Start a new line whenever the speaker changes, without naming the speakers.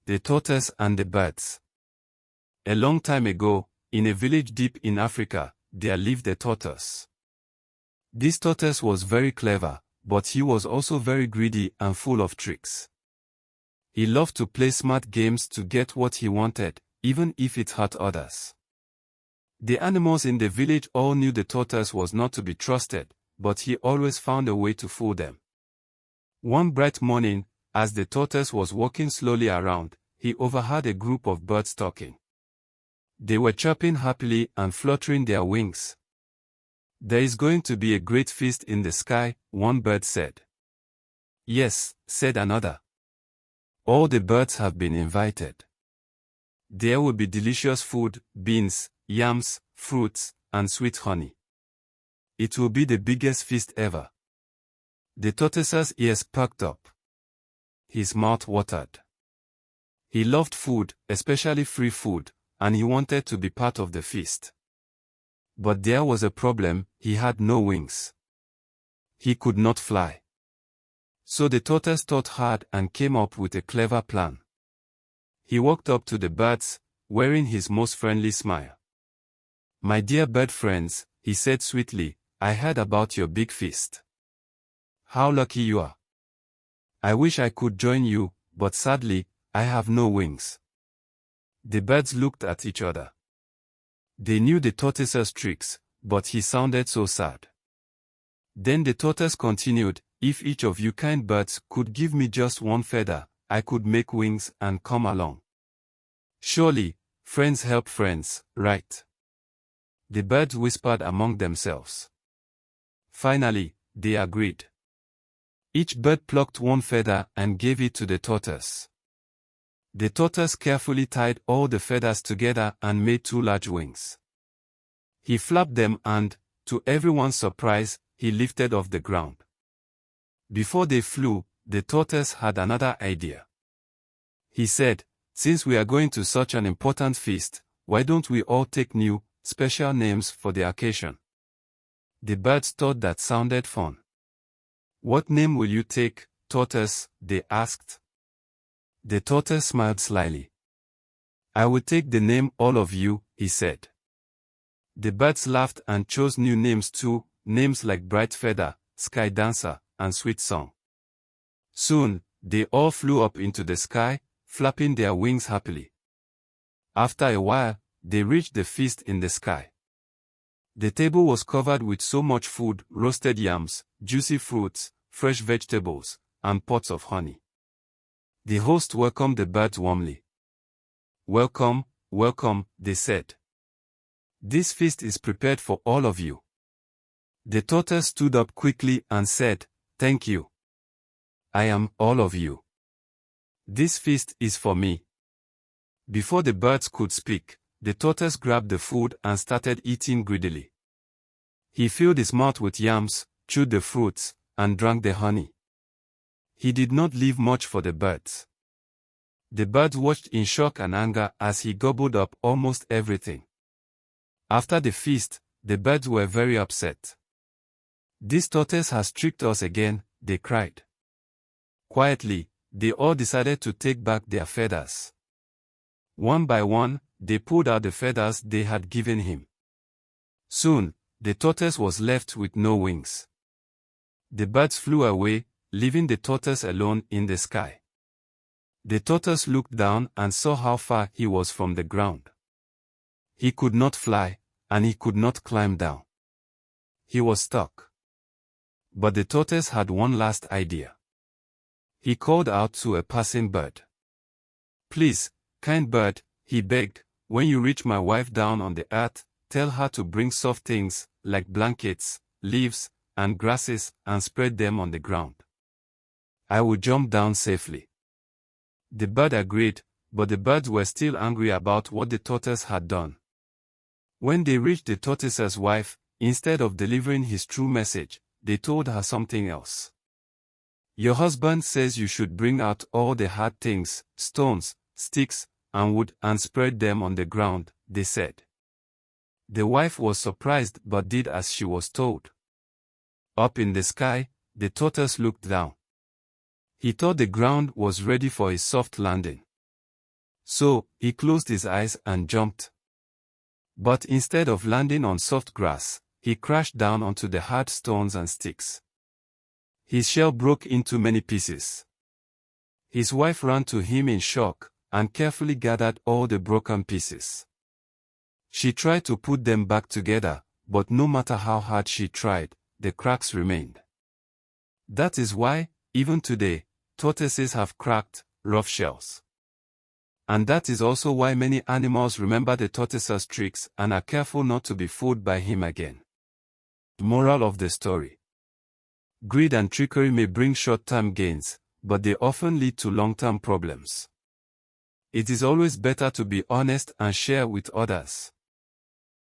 The Tortoise and the Birds. A long time ago, in a village deep in Africa, there lived a tortoise. This tortoise was very clever, but he was also very greedy and full of tricks. He loved to play smart games to get what he wanted, even if it hurt others. The animals in the village all knew the tortoise was not to be trusted, but he always found a way to fool them. One bright morning, as the tortoise was walking slowly around, he overheard a group of birds talking. They were chirping happily and fluttering their wings. "There is going to be a great feast in the sky," one bird said. "Yes," said another. "All the birds have been invited. There will be delicious food, beans, yams, fruits, and sweet honey. It will be the biggest feast ever." The tortoise's ears perked up. His mouth watered. He loved food, especially free food, and he wanted to be part of the feast. But there was a problem: he had no wings. He could not fly. So the tortoise thought hard and came up with a clever plan. He walked up to the birds, wearing his most friendly smile. "My dear bird friends," he said sweetly, "I heard about your big feast. How lucky you are. I wish I could join you, but sadly, I have no wings." The birds looked at each other. They knew the tortoise's tricks, but he sounded so sad. Then the tortoise continued, "If each of you kind birds could give me just one feather, I could make wings and come along. Surely, friends help friends, right?" The birds whispered among themselves. Finally, they agreed. Each bird plucked one feather and gave it to the tortoise. The tortoise carefully tied all the feathers together and made 2 large wings. He flapped them and, to everyone's surprise, he lifted off the ground. Before they flew, the tortoise had another idea. He said, "Since we are going to such an important feast, why don't we all take new, special names for the occasion?" The birds thought that sounded fun. "What name will you take, tortoise?" they asked. The tortoise smiled slyly. "I will take the name All of You," he said. The birds laughed and chose new names too, names like Bright Feather, Sky Dancer, and Sweet Song. Soon, they all flew up into the sky, flapping their wings happily. After a while, they reached the feast in the sky. The table was covered with so much food: roasted yams, juicy fruits, fresh vegetables, and pots of honey. The host welcomed the birds warmly. "Welcome, welcome," they said. "This feast is prepared for all of you." The tortoise stood up quickly and said, "Thank you. I am all of you. This feast is for me." Before the birds could speak, the tortoise grabbed the food and started eating greedily. He filled his mouth with yams, chewed the fruits, and drank the honey. He did not leave much for the birds. The birds watched in shock and anger as he gobbled up almost everything. After the feast, the birds were very upset. "This tortoise has tricked us again," they cried. Quietly, they all decided to take back their feathers. One by one, they pulled out the feathers they had given him. Soon, the tortoise was left with no wings. The birds flew away, leaving the tortoise alone in the sky. The tortoise looked down and saw how far he was from the ground. He could not fly, and he could not climb down. He was stuck. But the tortoise had one last idea. He called out to a passing bird. "Please, kind bird," he begged, "when you reach my wife down on the earth, tell her to bring soft things, like blankets, leaves, and grasses, and spread them on the ground. I will jump down safely." The bird agreed, but the birds were still angry about what the tortoise had done. When they reached the tortoise's wife, instead of delivering his true message, they told her something else. "Your husband says you should bring out all the hard things, stones, sticks, and wood, and spread them on the ground," they said. The wife was surprised but did as she was told. Up in the sky, the tortoise looked down. He thought the ground was ready for his soft landing. So, he closed his eyes and jumped. But instead of landing on soft grass, he crashed down onto the hard stones and sticks. His shell broke into many pieces. His wife ran to him in shock, and carefully gathered all the broken pieces. She tried to put them back together, but no matter how hard she tried, the cracks remained. That is why, even today, tortoises have cracked, rough shells. And that is also why many animals remember the tortoise's tricks and are careful not to be fooled by him again. Moral of the story: greed and trickery may bring short-term gains, but they often lead to long-term problems. It is always better to be honest and share with others.